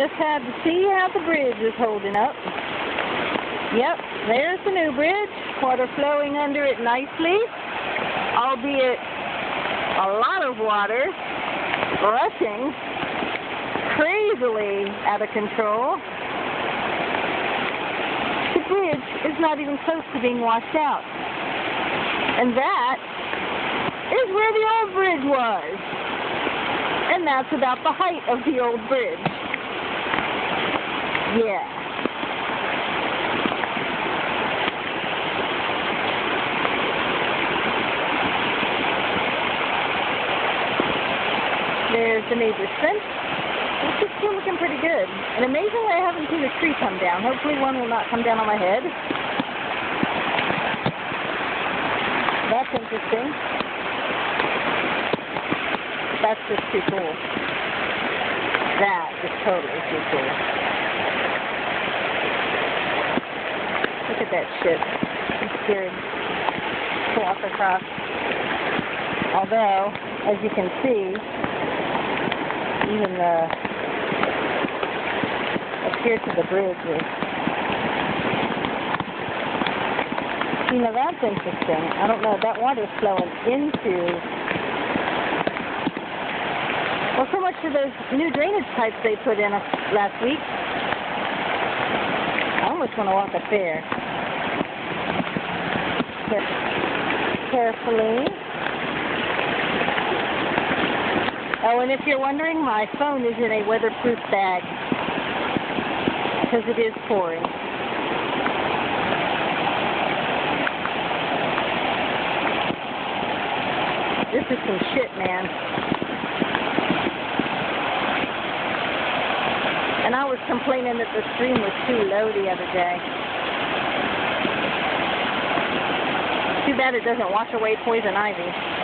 Just had to see how the bridge is holding up. Yep, there's the new bridge. Water flowing under it nicely, albeit a lot of water rushing crazily out of control. The bridge is not even close to being washed out. And that is where the old bridge was. And that's about the height of the old bridge. Yeah. There's the neighbor's fence. It's still looking pretty good. And amazingly, I haven't seen a tree come down. Hopefully one will not come down on my head. That's interesting. That's just too cool. That is totally too cool. Look at that shit. I'm scared to walk across. Although, as you can see, even up here to the bridge is, you know, that's interesting. I don't know, that water's flowing into, well, so much for those new drainage pipes they put in last week. I almost want to walk up there. Carefully. Oh, and if you're wondering, my phone is in a weatherproof bag because it is pouring. This is some shit, man. And I was complaining that the stream was too low the other day. Too bad it doesn't wash away poison ivy.